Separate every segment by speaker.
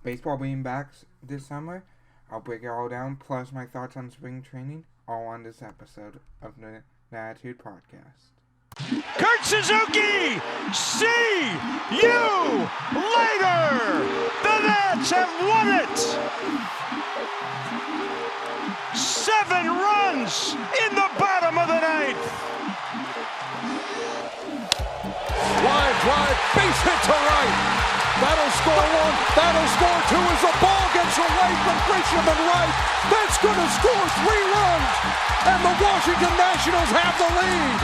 Speaker 1: baseball being back this summer. I'll break it all down, plus my thoughts on spring training, all on this episode of the Nattitude Podcast.
Speaker 2: Kurt Suzuki, see you later! The Nats have won it! 7 runs in the bottom of the ninth!
Speaker 3: Line drive, base hit to right. That'll score 1, that'll score 2 as the ball gets away from Grisham and right. That's going to score 3 runs, and the Washington Nationals have the lead.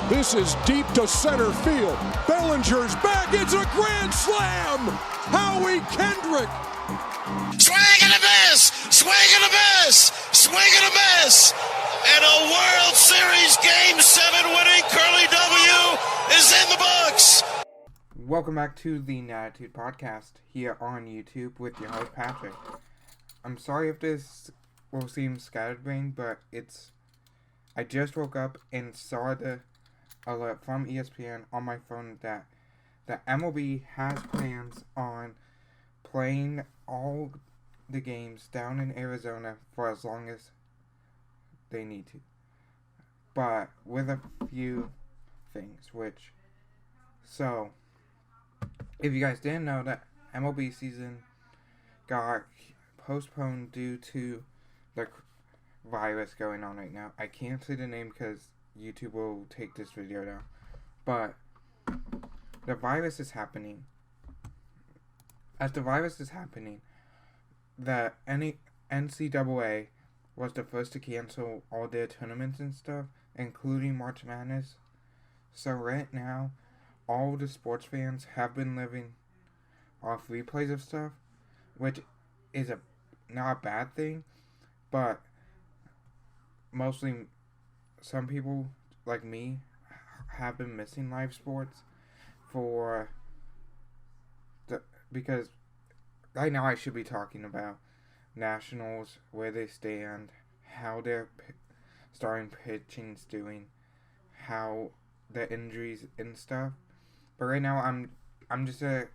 Speaker 3: This is deep to center field. Bellinger's back. It's a grand slam. Howie Kendrick.
Speaker 4: Swing and a miss. Swing and a miss. Swing and a miss. And a World Series Game 7 winning Curly W is in the books.
Speaker 1: Welcome back to the Nattitude Podcast here on YouTube with your host Patrick. I'm sorry if this will seem scatterbrained, but I just woke up and saw the alert from ESPN on my phone that the MLB has plans on playing all the games down in Arizona for as long as they need to. But with a few things, if you guys didn't know, that MLB season got postponed due to the virus going on right now. I can't say the name because YouTube will take this video down. But the virus is happening. As the virus is happening, the NCAA was the first to cancel all their tournaments and stuff, including March Madness. So right now, all the sports fans have been living off replays of stuff, which is not a bad thing, but mostly some people like me have been missing live sports because right now I should be talking about Nationals, where they stand, how their starting pitching's doing, how the injuries and stuff. But right now I'm just gonna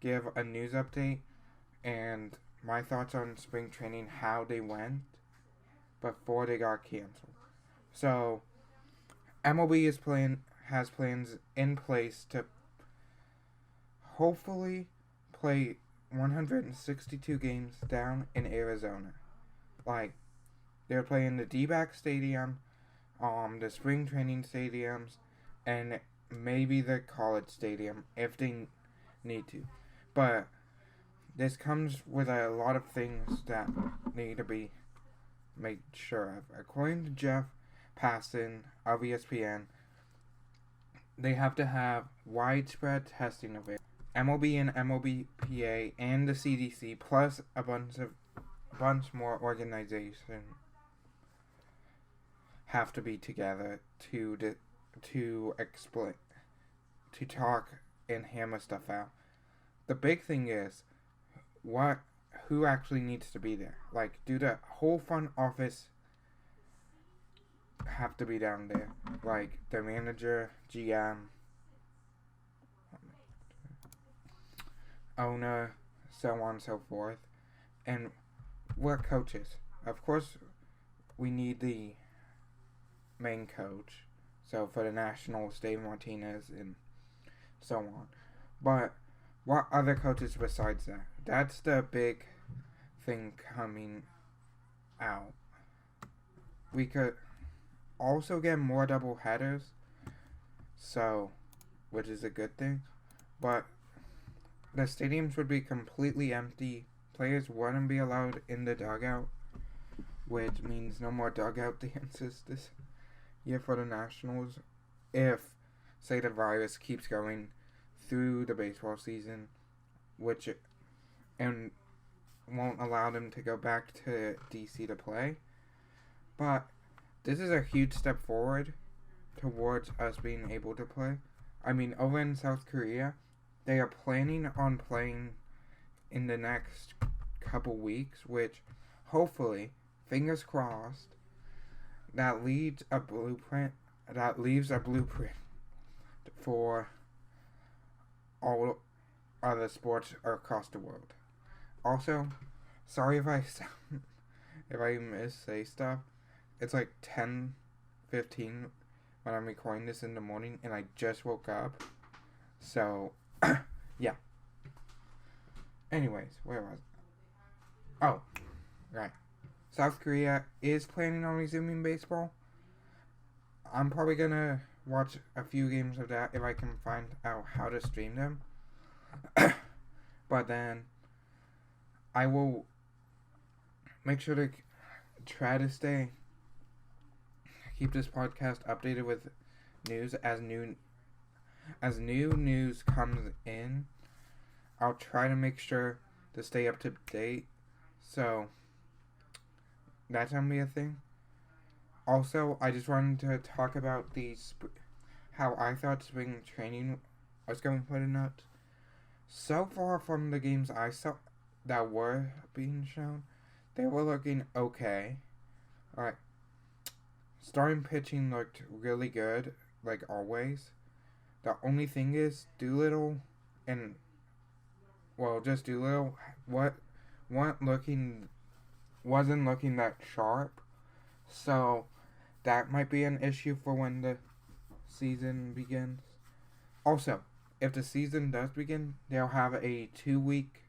Speaker 1: give a news update and my thoughts on spring training, how they went before they got canceled. So MLB has plans in place to hopefully play 162 games down in Arizona. Like, they're playing the D-back stadium, the spring training stadiums, and maybe the college stadium if they need to. But this comes with a lot of things that need to be made sure of. According to Jeff Passan of ESPN, they have to have widespread testing of it. MLB and MLBPA and the CDC plus a bunch more organizations have to be together to explain, to talk and hammer stuff out. The big thing is who actually needs to be there. Like, do the whole front office have to be down there? Like, the manager, GM, owner, so on and so forth. And we're coaches. Of course, we need the main coach. So for the Nationals, Dave Martinez and so on. But what other coaches besides that? That's the big thing coming out. We could also get more double headers, which is a good thing. But the stadiums would be completely empty. Players wouldn't be allowed in the dugout, which means no more dugout dances this year for the Nationals. If, say, the virus keeps going through the baseball season, and won't allow them to go back to DC to play. But this is a huge step forward towards us being able to play. I mean, over in South Korea, they are planning on playing in the next couple weeks, which hopefully, fingers crossed, that leaves a blueprint for other sports across the world. Also, sorry if I say stuff. It's like 10:15 when I'm recording this in the morning, and I just woke up. So, yeah. Anyways, where was I? Oh, right. South Korea is planning on resuming baseball. I'm probably gonna watch a few games of that if I can find out how to stream them. But then I will make sure to try to keep this podcast updated with news as new news comes in. I'll try to make sure to stay up to date. So that's gonna be a thing. Also, I just wanted to talk about how I thought spring training was going to put a note. So far from the games I saw that were being shown, they were looking okay. Alright. Starting pitching looked really good, like always. The only thing is, Doolittle wasn't looking that sharp. So that might be an issue for when the season begins. Also, if the season does begin, they'll have a 2-week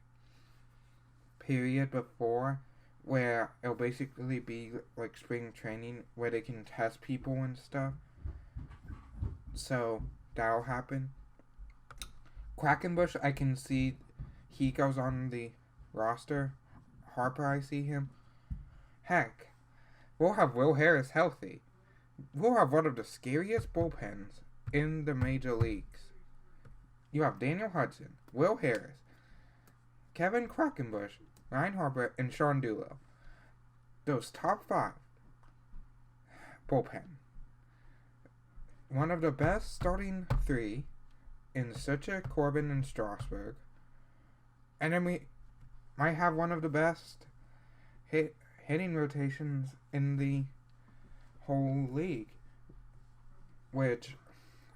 Speaker 1: period before where it'll basically be like spring training where they can test people and stuff. So that'll happen. Quackenbush, I can see he goes on the roster. Harper, I see him. Heck, we'll have Will Harris healthy. We'll have one of the scariest bullpens in the major leagues. You have Daniel Hudson, Will Harris, Kevin Quackenbush, Ryan Harper, and Sean Doolittle. Those top 5 bullpen. One of the best starting 3 in Sucha, Corbin, and Strasburg. And then we might have one of the best hitting rotations in the whole league, which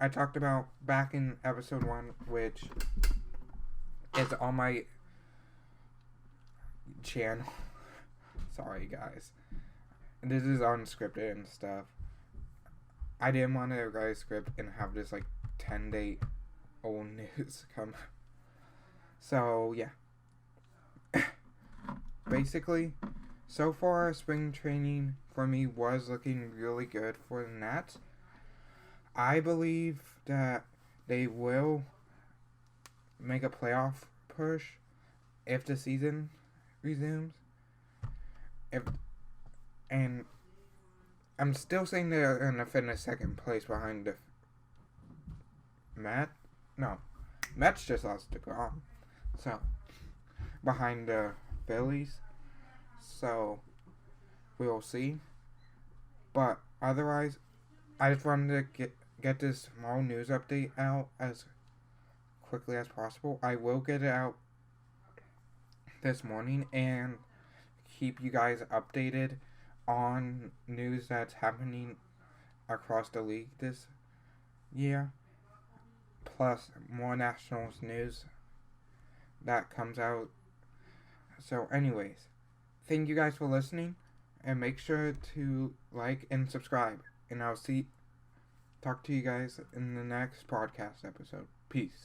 Speaker 1: I talked about back in episode 1, which is on my channel. Sorry, guys. This is unscripted and stuff. I didn't want to write a script and have this like 10-day old news come. So yeah. Basically, so far spring training for me was looking really good for the Nats. I believe that they will make a playoff push if the season resumes. And I'm still saying they're going to finish second place behind the Mets just lost to Grom. So, behind the Phillies. So, we'll see. But otherwise, I just wanted to get this small news update out as quickly as possible. I will get it out this morning and keep you guys updated on news that's happening across the league this year, plus more Nationals news that comes out. So anyways, thank you guys for listening, and make sure to like and subscribe, and I'll talk to you guys in the next podcast episode. Peace.